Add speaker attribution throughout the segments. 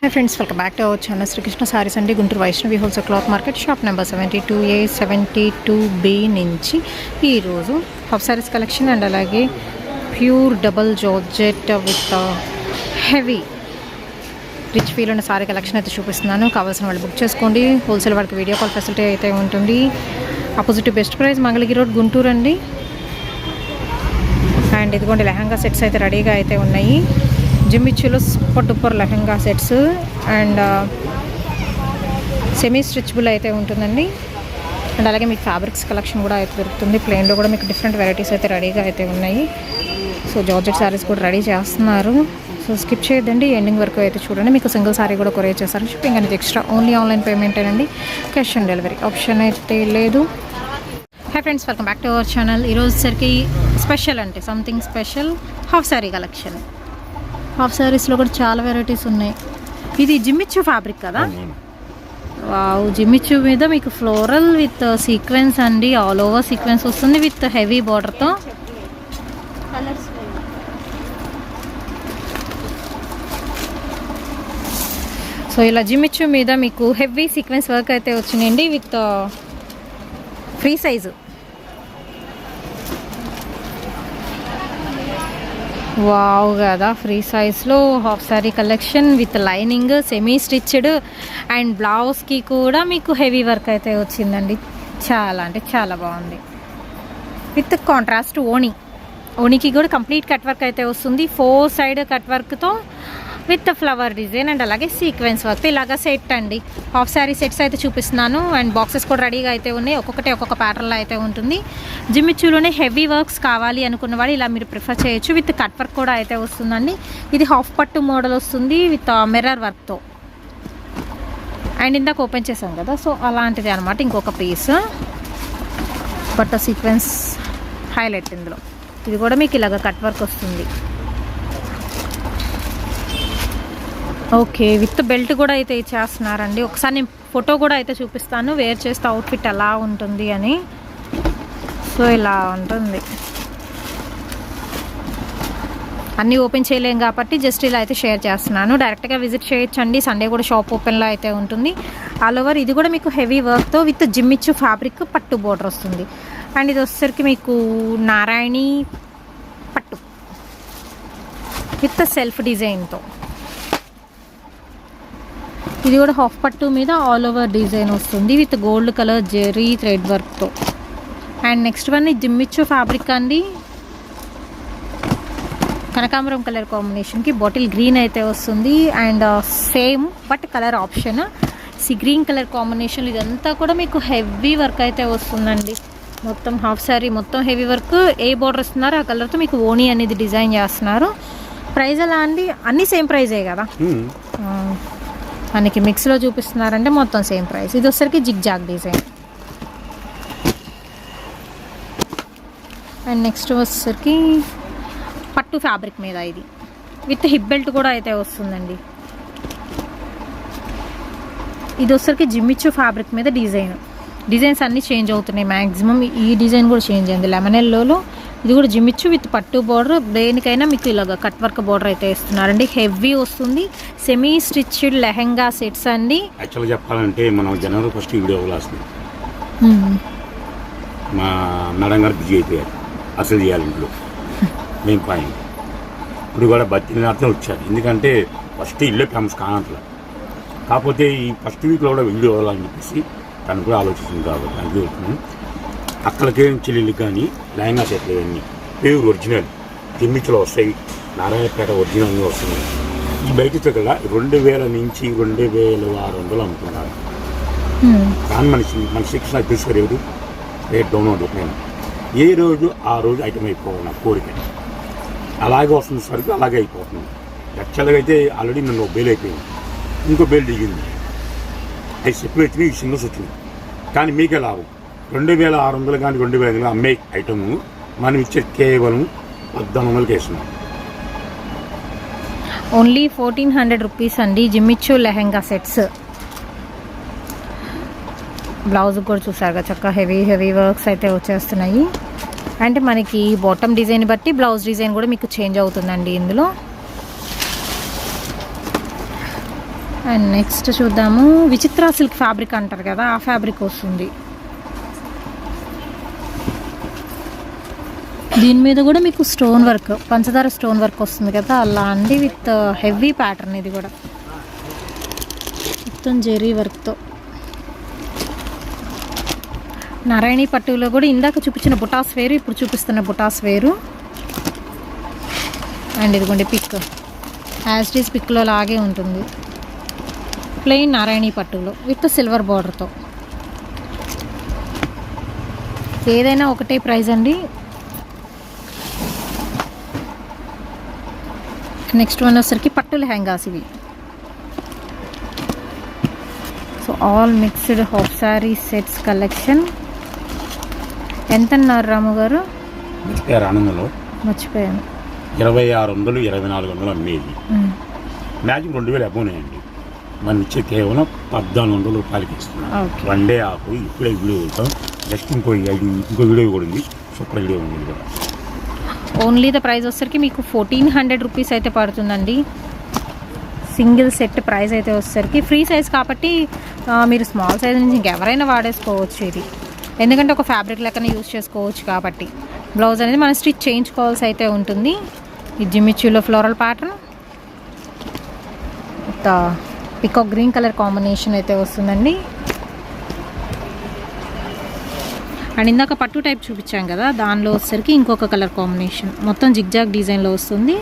Speaker 1: Hi friends, welcome back to our channel Srikrishna saris అండి. Guntur Vaishnavi wholesale cloth market shop number 72A 72B నుంచి ఈరోజు half saris collection and అలాగే pure double georgette with heavy rich feel ఉన్న sari collection అయితే చూపిస్తున్నాను. కావాల్సిన వాళ్ళు బుక్ చేసుకోండి. హోల్సేల్ వాళ్ళకి వీడియో కాల్ ఫెసిలిటీ అయితే ఉంటుంది. Opposite best price Mangalagiri road Guntur అండి. అండ్ ఇదిగోండి లెహంగా సెట్స్ అయితే రెడీగా అయితే ఉన్నాయి. జిమ్మిచ్చులో super duper lehenga sets and semi stretchable అయితే ఉంటుందండి. అండ్ అలాగే మీకు ఫ్యాబ్రిక్స్ కలెక్షన్ కూడా అయితే దొరుకుతుంది. ప్లెయిన్లో కూడా మీకు డిఫరెంట్ వెరైటీస్ అయితే రెడీగా అయితే ఉన్నాయి. సో జార్జెట్ శారీస్ కూడా రెడీ చేస్తున్నారు. సో స్కిప్ చేయొద్దండి, ఎండింగ్ వరకు అయితే చూడండి. మీకు సింగిల్ సారీ కూడా కొరియర్ చేస్తారు. షిప్పింగ్ అనేది ఎక్స్ట్రా ఓన్లీ ఆన్లైన్ పేమెంట్ అండి. క్యాష్ ఆన్ డెలివరీ ఆప్షన్ అయితే లేదు. Hi friends, welcome back to our channel. ఈరోజు సరికి స్పెషల్ అంటే something special half sari collection. Half సారీస్లో కూడా చాలా వెరైటీస్ ఉన్నాయి. ఇది జిమ్మిచ్చు ఫ్యాబ్రిక్ కదా. వావ్, జిమ్మిచ్చు మీద మీకు ఫ్లోరల్ విత్ సీక్వెన్స్ అండి. ఆల్ ఓవర్ సీక్వెన్స్ వస్తుంది విత్ హెవీ బార్డర్తో. సో ఇలా జిమ్మిచ్చు మీద మీకు హెవీ సీక్వెన్స్ వర్క్ అయితే వచ్చినాయండి విత్ ఫ్రీ సైజు. వావ్ కదా, ఫ్రీ సైజ్లో half sari collection with lining semi stitched and బ్లౌజ్కి కూడా మీకు హెవీ వర్క్ అయితే వచ్చిందండి. చాలా అంటే చాలా బాగుంది. విత్ కాంట్రాస్ట్ ఓణికి కూడా కంప్లీట్ కట్ వర్క్ అయితే వస్తుంది. 4 సైడ్ కట్ వర్క్తో విత్ ఫ్లవర్ డిజైన్ అండ్ అలాగే సీక్వెన్స్ వర్క్. ఇలాగా సెట్ అండి. హాఫ్ శారీ సెట్స్ అయితే చూపిస్తున్నాను. అండ్ బాక్సెస్ కూడా రెడీగా అయితే ఉన్నాయి. ఒక్కొక్కటి ఒక్కొక్క ప్యాటర్న్లో అయితే ఉంటుంది. జిమ్మిచ్చులోనే హెవీ వర్క్స్ కావాలి అనుకున్న వాళ్ళు ఇలా మీరు ప్రిఫర్ చేయొచ్చు. విత్ కట్ వర్క్ కూడా అయితే వస్తుందండి. ఇది హాఫ్ పట్టు మోడల్ వస్తుంది విత్ మిర్రర్ వర్క్తో. అండ్ ఇందాక ఓపెన్ చేసాం కదా, సో అలాంటిది అనమాట. ఇంకొక పీస్ బట్ సీక్వెన్స్ హైలైట్ ఇందులో. ఇది కూడా మీకు ఇలాగ కట్ వర్క్ వస్తుంది. ఓకే, విత్ బెల్ట్ కూడా అయితే ఇచ్చేస్తున్నారండి. ఒకసారి నేను ఫోటో కూడా అయితే చూపిస్తాను వేర్ చేస్తే అవుట్ఫిట్ ఎలా ఉంటుంది అని. సో ఇలా ఉంటుంది. అన్నీ ఓపెన్ చేయలేం కాబట్టి జస్ట్ ఇలా అయితే షేర్ చేస్తున్నాను. డైరెక్ట్గా విజిట్ చేయొచ్చండి. సండే కూడా షాప్ ఓపెన్లో అయితే ఉంటుంది. ఆల్ ఓవర్ ఇది కూడా మీకు హెవీ వర్క్తో విత్ జిమ్మిచ్చు ఫ్యాబ్రిక్ పట్టు బోర్డర్ వస్తుంది. అండ్ ఇది వచ్చేసరికి మీకు నారాయణి పట్టు విత్ సెల్ఫ్ డిజైన్తో. ఇది కూడా హాఫ్ పట్టు మీద ఆల్ ఓవర్ డిజైన్ వస్తుంది with gold colour zari thread వర్క్తో. And next one Jimmy Choo fabric అండి. కనకాంబరం కలర్ కాంబినేషన్కి బాటిల్ గ్రీన్ అయితే వస్తుంది. And same but colour option green colour combination. ఇదంతా కూడా మీకు హెవీ వర్క్ అయితే వస్తుందండి. మొత్తం హాఫ్ శారీ మొత్తం హెవీ వర్క్. ఏ బార్డర్ ఇస్తున్నారు ఆ కలర్తో మీకు ఓణి అనేది డిజైన్ చేస్తున్నారు. ప్రైస్ ఎలా అండి? అన్నీ సేమ్ ప్రైజే కదా. మనకి మిక్స్లో చూపిస్తున్నారంటే మొత్తం సేమ్ ప్రైస్. ఇది వచ్చరికి zig zag design. And next వచ్చేసరికి పట్టు ఫ్యాబ్రిక్ మీద ఇది విత్ హిప్ బెల్ట్ కూడా అయితే వస్తుందండి. ఇది వచ్చరికి జిమ్మిచ్చు ఫ్యాబ్రిక్ మీద డిజైన్స్ అన్నీ చేంజ్ అవుతున్నాయి. మ్యాక్సిమం ఈ డిజైన్ కూడా చేంజ్ అయింది లెమన్ ఎల్లోలో. ఇది కూడా జిమ్మిచ్చు విత్ పట్టు బార్డర్. దేనికైనా మీకు ఇలాగ కట్ వర్క్ బార్డర్ అయితే ఇస్తున్నారండి. హెవీ వస్తుంది. సెమీ స్టిచ్డ్ లెహంగా సెట్స్ అండి.
Speaker 2: యాక్చువల్గా చెప్పాలంటే మనం జనవరి ఫస్ట్ వీడియో వస్తుంది. మా మేడం గారు బిజీ అయిపోయారు. అసలు చేయాలి ఇంట్లో మేము పాయింట్. ఇప్పుడు కూడా బతికి అర్థం వచ్చారు. ఎందుకంటే ఫస్ట్ ఇల్లే ఫేమస్ కానట్లేదు. కాకపోతే ఈ ఫస్ట్ వీక్లో కూడా వీడియో అవ్వాలని చెప్పేసి తను కూడా ఆలోచిస్తుంది. కాబట్టి అందుకే వెళ్తున్నాను. అక్కడికే చెల్లెళ్ళు కానీ లెహంగా సెట్లు అన్నీ ప్యూర్ ఒరిజినల్ జిమ్మిచ్చులో వస్తాయి. నారాయణపేట ఒరిజినల్గా వస్తున్నాయి. ఈ బయట దగ్గర 2000 నుంచి 2600 అమ్ముతున్నారు. కానీ మన శిక్షణ తీసుకురేడు రేట్ డౌన్ అవుతుంది. ఏ రోజు ఆ రోజు ఐటమ్ అయిపోవాలి నా కోరిక. అలాగే వస్తుంది సరికి అలాగే అయిపోతుంది. యాక్చువల్గా అయితే ఆల్రెడీ నన్ను బేల్ అయిపోయింది. ఇంకో బేల్ దిగింది. అది చెప్పి వచ్చినాయి. ఈ సింగల్స్ వచ్చింది. కానీ మీకే లాభం. 2600 కానీ 2500 అమ్మే ఐటమ్ మనం ఇచ్చే కేవలం 1400 వేస్తున్నాం.
Speaker 1: ఓన్లీ 1400 రూపీస్ అండి జిమ్మిచ్చు లెహంగా సెట్స్. బ్లౌజ్ కూడా చూసారుగా చక్కగా హెవీ వర్క్స్ అయితే వచ్చేస్తున్నాయి. అంటే మనకి బాటమ్ డిజైన్ బట్టి బ్లౌజ్ డిజైన్ కూడా మీకు చేంజ్ అవుతుందండి ఇందులో. అండ్ నెక్స్ట్ చూద్దాము, విచిత్ర సిల్క్ ఫ్యాబ్రిక్ అంటారు కదా, ఆ ఫ్యాబ్రిక్ వస్తుంది. దీని మీద కూడా మీకు స్టోన్ వర్క్, పంచదార స్టోన్ వర్క్ వస్తుంది కదా, అలా అండి. విత్ హెవీ ప్యాటర్న్, ఇది కూడా మొత్తం జెరీ వర్క్తో. నారాయణి పట్టులో కూడా ఇందాక చూపించిన బుటాస్ వేరు, ఇప్పుడు చూపిస్తున్న బుటాస్ వేరు. అండ్ ఇదిగోండి పిక్, యాజ్ ఇట్ ఈస్ పిక్లో లాగే ఉంటుంది. ప్లెయిన్ నారాయణి పట్టులో విత్ సిల్వర్ బార్డర్తో. ఏదైనా ఒకటే ప్రైస్ అండి. నెక్స్ట్ వన్ వచ్చేసరికి పట్టు లెహంగాస్ ఇవి. So all mixed half sari sets collection. ఎంత అన్నారు రాము గారు?
Speaker 2: ఆనందంలో
Speaker 1: మర్చిపోయాను.
Speaker 2: 2600, 2400 అమ్మేది. మ్యాజిక్ 2000 అబ్బోనేయండి. మనం ఇచ్చే కేవలం 1400 రూపాయలకి ఇస్తున్నాం. వన్ డే ఆపు. ఇప్పుడే వీడియో వెళ్తాం. నెక్స్ట్ ఇంకో వీడియో కూడా ఉంది, సూపర్ వీడియో ఉంది కూడా.
Speaker 1: ఓన్లీ ద ప్రైస్ వచ్చేసరికి మీకు 1400 రూపీస్ అయితే పడుతుందండి. సింగిల్ సెట్ ప్రైస్ అయితే వచ్చేసరికి. ఫ్రీ సైజ్ కాబట్టి మీరు స్మాల్ సైజ్ నుంచి ఇంకెవరైనా వాడేసుకోవచ్చు ఇది, ఎందుకంటే ఒక ఫ్యాబ్రిక్ లెక్కనే యూజ్ చేసుకోవచ్చు కాబట్టి. బ్లౌజ్ అనేది మనం స్టిచ్ చేయించుకోవాల్సి అయితే ఉంటుంది. ఈ జిమ్మిచ్యూలో floral pattern with peacock green colour combination అయితే వస్తుందండి. అండ్ ఇందాక పట్టు టైప్ చూపించాం కదా, దానిలో వచ్చేసరికి ఇంకొక కలర్ కాంబినేషన్, మొత్తం జిగ్జాగ్ డిజైన్లో వస్తుంది.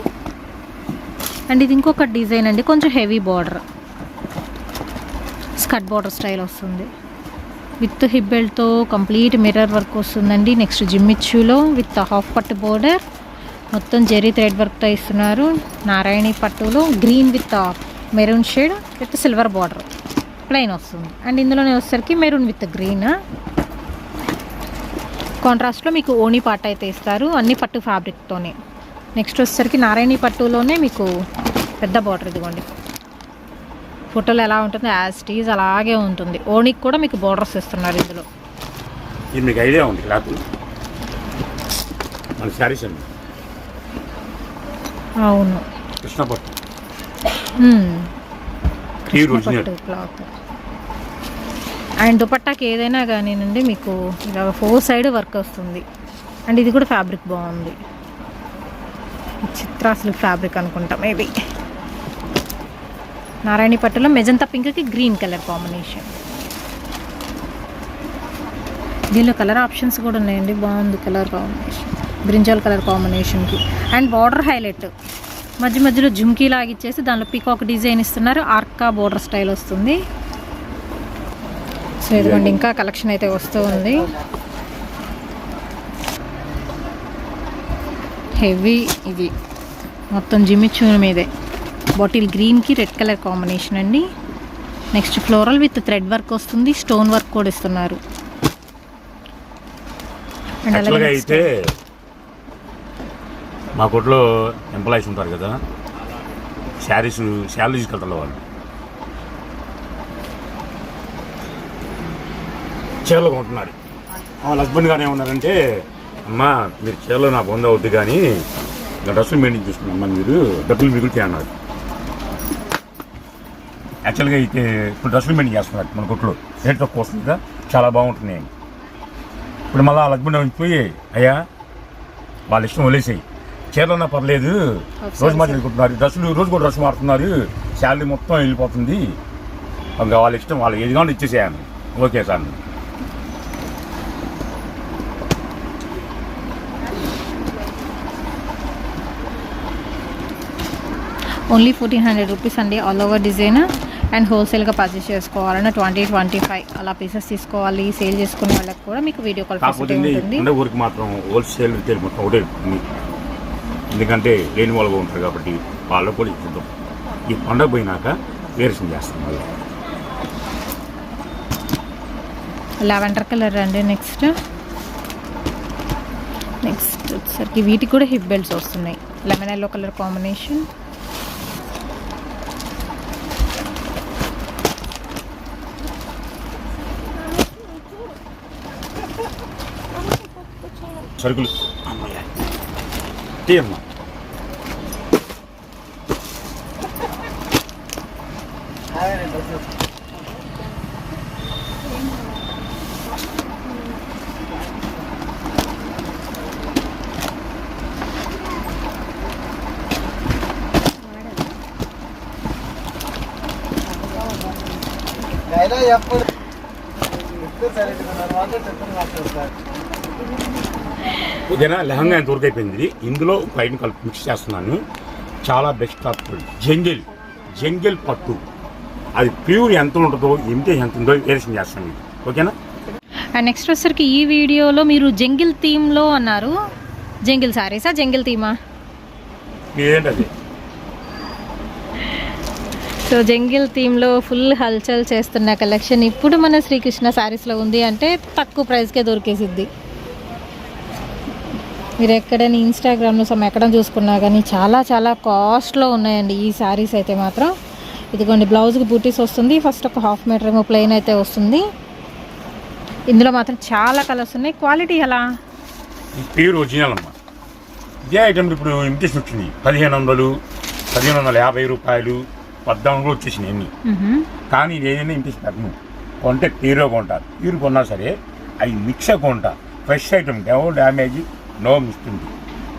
Speaker 1: అండ్ ఇది ఇంకొక డిజైన్ అండి, కొంచెం heavy border, skirt border style వస్తుంది. విత్ హిప్ బెల్ట్తో కంప్లీట్ మిర్రర్ వర్క్ వస్తుందండి. నెక్స్ట్ జిమ్మిచ్యూలో విత్ హాఫ్ పట్టు బోర్డర్, మొత్తం జెరీ థ్రెడ్ వర్క్తో ఇస్తున్నారు. నారాయణి పట్టులో green with maroon shade with silver border plain వస్తుంది. అండ్ ఇందులోనే వచ్చేసరికి మెరూన్ విత్ గ్రీన్ కాంట్రాస్ట్లో మీకు ఓణీ పాట అయితే ఇస్తారు, అన్ని పట్టు ఫ్యాబ్రిక్తోనే. నెక్స్ట్ వచ్చేసరికి నారాయణి పట్టులోనే మీకు పెద్ద బార్డర్, ఇదిగోండి ఫోటోలో ఎలా ఉంటుందో యాజ్ ఇట్ ఈజ్ అలాగే ఉంటుంది. ఓణీకి కూడా మీకు బార్డర్స్ ఇస్తున్నారు ఇందులో.
Speaker 2: ఇది మీకు ఐడియా ఉంది క్లాత్ మన శారీస్ అండి.
Speaker 1: అవును,
Speaker 2: కృష్ణ పట్టు
Speaker 1: క్లాత్. అండ్ దుపట్టాకి ఏదైనా కానీనండి మీకు ఇలా 4 సైడ్ వర్క్ వస్తుంది. అండ్ ఇది కూడా ఫ్యాబ్రిక్ బాగుంది, చిత్రా సిల్క్ ఫ్యాబ్రిక్ అనుకుంటా మేబీ. నారాయణి పట్టులో మెజంతా పింక్కి గ్రీన్ కలర్ కాంబినేషన్. దీనిలో కలర్ ఆప్షన్స్ కూడా ఉన్నాయండి, బాగుంది కలర్ కాంబినేషన్, బ్రింజాల్ కలర్ కాంబినేషన్కి. అండ్ బార్డర్ హైలైట్, మధ్య మధ్యలో జుమ్కీ లాగిచ్చేసి దానిలో పీకాక్ డిజైన్ ఇస్తున్నారు, ఆర్కా బార్డర్ స్టైల్ వస్తుంది. సో ఇదిగోండి ఇంకా కలెక్షన్ అయితే వస్తూ ఉంది. హెవీ, ఇది మొత్తం జిమ్మిచ్చూ మీదే, బాటిల్ గ్రీన్కి రెడ్ కలర్ కాంబినేషన్ అండి. Next floral with thread work వస్తుంది, స్టోన్ వర్క్ కూడా ఇస్తున్నారు. అండ్ అలాగే
Speaker 2: అయితే మా కొట్లో ఎంప్లాయీస్ ఉంటారు కదా, శారీస్ తీసుకెళ్తారు వాళ్ళు. చీరలు కొంటున్నారు. వాళ్ళ హస్బెండ్ గారు ఏమన్నారంటే, అమ్మా మీరు చీరలో నాకు వంద అవుద్ది కానీ డ్రెస్సులు మెయింటైన్ చూసుకున్నామ్మా, మీరు డబ్బులు మిగులుతాయి అన్నారు. యాక్చువల్గా అయితే ఇప్పుడు డ్రెస్సులు మెయింటైన్ చేస్తున్నారు మన కొట్లో, రేట్ తక్కువ వస్తుంది కదా, చాలా బాగుంటున్నాయి. ఇప్పుడు మళ్ళీ వాళ్ళ హస్బెండ్ పోయి, అయ్యా వాళ్ళ ఇష్టం వదిలేసాయి, చీరలన్నా పర్లేదు, రోజు మాట్లాడుకుంటున్నారు, డ్రెస్సులు రోజు కూడా డ్రెస్ మారుతున్నారు, శాలరీ మొత్తం వెళ్ళిపోతుంది, ఇంకా వాళ్ళ ఇష్టం, వాళ్ళు ఏది కావాలి ఇచ్చేసేయాను. Okay sir.
Speaker 1: ఓన్లీ 1400 రూపీస్ అండి, ఆల్ ఓవర్ డిజైన్. అండ్ హోల్సేల్గా పర్చేస్ చేసుకోవాలన్నా 20-25 అలా పీసెస్ తీసుకోవాలి. సేల్ చేసుకునే వాళ్ళకి కూడా మీకు వీడియో కాల్ ఫెసిలిటీ ఉంటుంది.
Speaker 2: ఊరికి మాత్రం హోల్సేల్ రిటైల్ మొత్తం ఒకటే, ఎందుకంటే లేని వాళ్ళగా ఉంటారు కాబట్టి వాళ్ళకు కూడా ఇచ్చుద్దాం. ఈ పండుగ పోయినాక వేరేషన్ చేస్తాం. మళ్ళీ
Speaker 1: లావెండర్ కలర్ అండి. నెక్స్ట్ వచ్చేసరికి వీటికి కూడా హిప్ బెల్ట్స్ వస్తున్నాయి, లెమన్ ఎల్లో కలర్ కాంబినేషన్.
Speaker 2: సరుకులు అమ్మా ఓకేనా, లెహంగా ఎంత వరకు అయిపోయింది. ఇందులో ఒక ఐటమ్ కలిపి మిక్స్ చేస్తున్నాను. చాలా బెస్ట్ ఆఫ్ జంగిల్ పట్టు. అది ప్యూర్ ఎంత ఉంటుందో ఇమిటేషన్ ఎంత ఉందో వేరియేషన్ చేస్తాను. ఓకేనా.
Speaker 1: అండ్ నెక్స్ట్ వచ్చేసరికి ఈ వీడియోలో మీరు జంగిల్ థీమ్లో అన్నారు. జంగిల్ సారీసా, జంగిల్ థీమా?
Speaker 2: ఏంటది?
Speaker 1: సో జంగిల్ థీమ్లో ఫుల్ హల్చల్ చేస్తున్న కలెక్షన్ ఇప్పుడు మన శ్రీకృష్ణ శారీస్లో ఉంది అంటే తక్కువ ప్రైస్కే దొరికేసిద్ది. మీరు ఎక్కడైనా ఇన్స్టాగ్రామ్లో ఎక్కడ చూసుకున్నా కానీ చాలా చాలా కాస్ట్లో ఉన్నాయండి ఈ శారీస్ అయితే మాత్రం. ఇదిగోండి, బ్లౌజ్కి బూటీస్ వస్తుంది. ఫస్ట్ ఒక 1/2 మీటర్ ఏమో ప్లెయిన్ అయితే వస్తుంది. ఇందులో మాత్రం చాలా కలర్స్ ఉన్నాయి. క్వాలిటీ ఎలా?
Speaker 2: ప్యూర్ ఒరిజినల్ అమ్మా. ఇదే ఐటమ్ ఇప్పుడు ఇమిటేషన్ వచ్చింది 1550 రూపాయలు 14 వచ్చేసినాయి అన్ని. కానీ ఏదైనా ఇమిటేషన్ పెట్టను. కొంటే ప్యూర్గా కొంటారు. ప్యూర్ కొన్నా సరే అవి మిక్స్ కొంటా. Fresh item, no damage, no మిస్టుంది.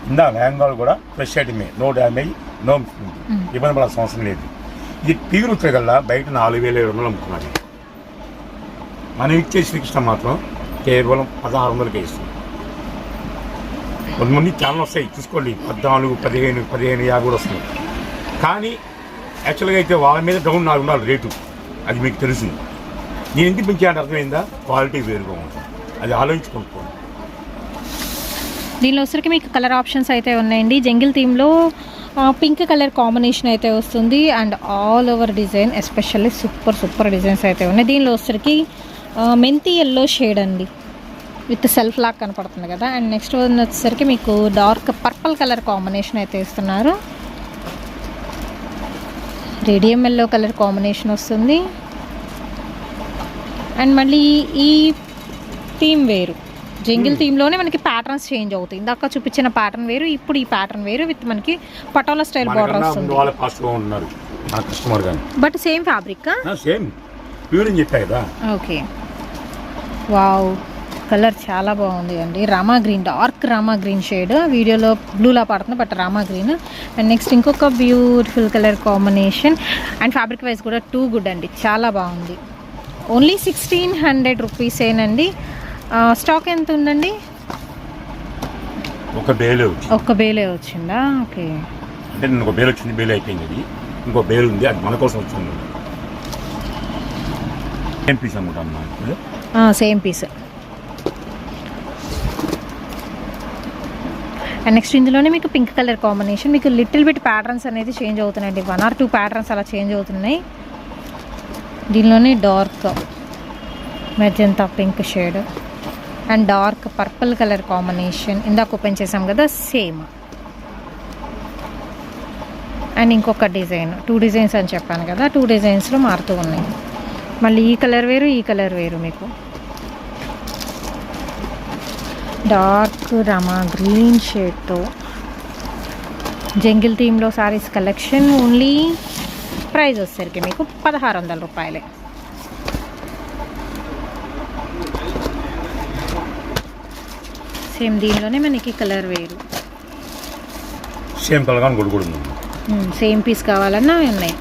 Speaker 2: ఇందా లెహంగాలు కూడా ఫ్రెష్ ఐటమే, నో డ్యామేజ్, నో మిస్టుంది. ఇబ్బంది పడాల్సిన అవసరం లేదు. ఇది ప్యూర్ వచ్చే కల్లా బయట 4200 అమ్ముతున్నారు. మనం ఇచ్చే శ్రీకృష్ణ మాత్రం కేవలం 1600కే ఇస్తుంది. కొంతమంది ఛానల్ వస్తాయి చూసుకోండి, 14, 15, 50 కూడా వస్తుంది. కానీ యాక్చువల్గా అయితే వాళ్ళ మీద డౌన్ 4 ఉండాలి రేటు. అది మీకు తెలుసు. నేను ఎందుకు పెంచాలంటే అర్థమైందా? క్వాలిటీ వేరుగా ఉంటుంది. అది ఆలోచించుకుంటున్నాను.
Speaker 1: దీనిలో వచ్చరికి మీకు కలర్ ఆప్షన్స్ అయితే ఉన్నాయండి. జంగిల్ థీమ్లో పింక్ కలర్ కాంబినేషన్ అయితే వస్తుంది. And all over design especially super designs అయితే ఉన్నాయి. దీనిలో వచ్చరికి మెంతి ఎల్లో షేడ్ అండి, విత్ సెల్ఫ్ లాక్ కనపడుతుంది కదా. అండ్ నెక్స్ట్ వచ్చేసరికి మీకు డార్క్ పర్పుల్ కలర్ కాంబినేషన్ అయితే ఇస్తున్నారు. రేడియం ఎల్లో కలర్ కాంబినేషన్ వస్తుంది. అండ్ మళ్ళీ ఈ థీమ్ వేరు. జంగిల్ థీమ్లోనే మనకి ప్యాటర్న్స్ చేంజ్ అవుతాయి. ఇందాక చూపించిన ప్యాటర్న్ వేరు, ఇప్పుడు ఈ ప్యాటర్న్ వేరు. విత్ మనకి పటోలా స్టైల్ బార్డర్ వస్తుంది. But same fabric,
Speaker 2: same pure అని చెప్పా కదా.
Speaker 1: ఓకే, వావ్, కలర్ చాలా బాగుంది అండి. Rama green, dark Rama green shade. వీడియోలో బ్లూలా పడుతుంది but Rama green. And next ఇంకొక beautiful colour combination. And fabric wise కూడా టూ గుడ్ అండి, చాలా బాగుంది. ఓన్లీ 1600 రూపీసేనండి. స్టాక్ ఎంత ఉందండి? ఒక బేలే వచ్చిందా? ఓకే,
Speaker 2: అంటే నేను ఒక బేల్ వచ్చింది, బేల్ అయిపోయింది. అది ఇంకో బేల్ ఉంది, అది మన కోసం వచ్చింది. సేమ్ పీస్ అనుకుంటా.
Speaker 1: Same piece. అండ్ నెక్స్ట్ ఇందులోనే మీకు పింక్ కలర్ కాంబినేషన్. మీకు లిటిల్ బిట్ ప్యాటర్న్స్ అనేది చేంజ్ అవుతున్నాయండి. 1 or 2 ప్యాటర్న్స్ అలా చేంజ్ అవుతున్నాయి. దీనిలోనే dark magenta pink shade and dark purple colour combination. ఇందాక ఓపెన్ చేసాం కదా, సేమ్. అండ్ ఇంకొక డిజైన్, 2 డిజైన్స్ అని చెప్పాను కదా, 2 డిజైన్స్లో మారుతూ ఉన్నాయి. మళ్ళీ ఈ కలర్ వేరు, ఈ కలర్ వేరు. మీకు డార్క్ రామా గ్రీన్ షేడ్తో జంగిల్ థీమ్లో సారీస్ కలెక్షన్. ఓన్లీ ప్రైస్ వచ్చేసరికి మీకు 1600 రూపాయలే. సేమ్ దీనిలోనే మనకి కలర్ వేరు,
Speaker 2: సేమ్ కలర్ కూడా ఉంది.
Speaker 1: సేమ్ పీస్ కావాలన్నా ఉన్నాయి.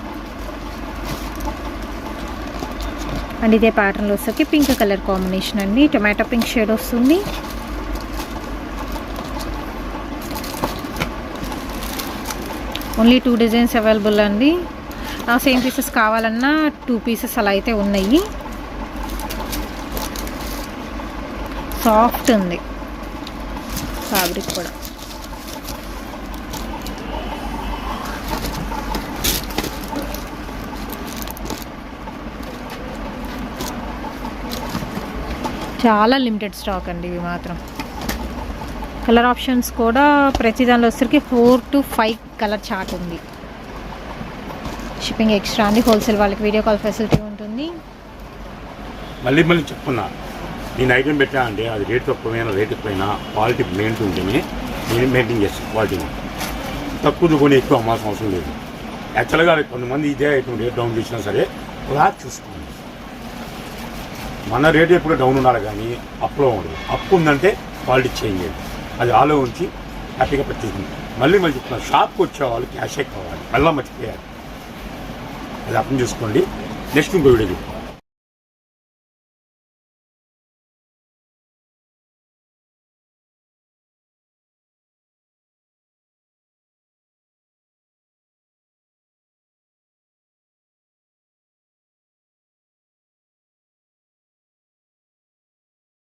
Speaker 1: అండ్ ఇదే ప్యాటర్న్లో వచ్చేసరికి పింక్ కలర్ కాంబినేషన్ అండి. టొమాటో పింక్ షేడ్ వస్తుంది. ఓన్లీ 2 డిజైన్స్ అవైలబుల్ అండి. సేమ్ పీసెస్ కావాలన్నా 2 పీసెస్ అలా అయితే ఉన్నాయి. సాఫ్ట్ ఉంది ఫ్యాబ్రిక్ కూడా. చాలా లిమిటెడ్ స్టాక్ అండి ఇవి మాత్రం. కలర్ ఆప్షన్స్ కూడా ప్రతి దానిలో వచ్చరికి 4 to 5 కలర్ చార్ట్ ఉంది. షిప్పింగ్ ఎక్స్ట్రా అండి. హోల్సేల్ వాళ్ళకి వీడియో కాల్ ఫెసిలిటీ ఉంటుంది.
Speaker 2: మళ్ళీ చెప్తున్నా, నేను ఐటమ్ పెట్టా అంటే అది రేట్ తక్కువైనా రేట్ ఎక్కువైనా క్వాలిటీ మెయింటైన్ ఉంటేనే నేను మెయింటైన్ చేస్తాను. క్వాలిటీని తక్కువ కొని ఎక్కువ అమ్మాల్సిన అవసరం లేదు. యాక్చువల్గా కొంతమంది ఇదే ఐటమ్ రేట్ డౌన్ చేసినా సరే క్లాత్ చూసుకోండి. మన రేట్ ఎప్పుడు డౌన్ ఉండాలి కానీ అప్లో ఉండదు. అప్పు ఉందంటే క్వాలిటీ చేంజ్ అయ్యింది. అది ఆలో ఉంచి హ్యాపీగా పెట్టేసింది. మళ్ళీ చెప్తున్నా, షాప్కి వచ్చే వాళ్ళు క్యాషే కావాలి, మళ్ళీ మర్చిపోయాలి. అది అర్థం చేసుకోండి. నెక్స్ట్ ఇంకో వీడియో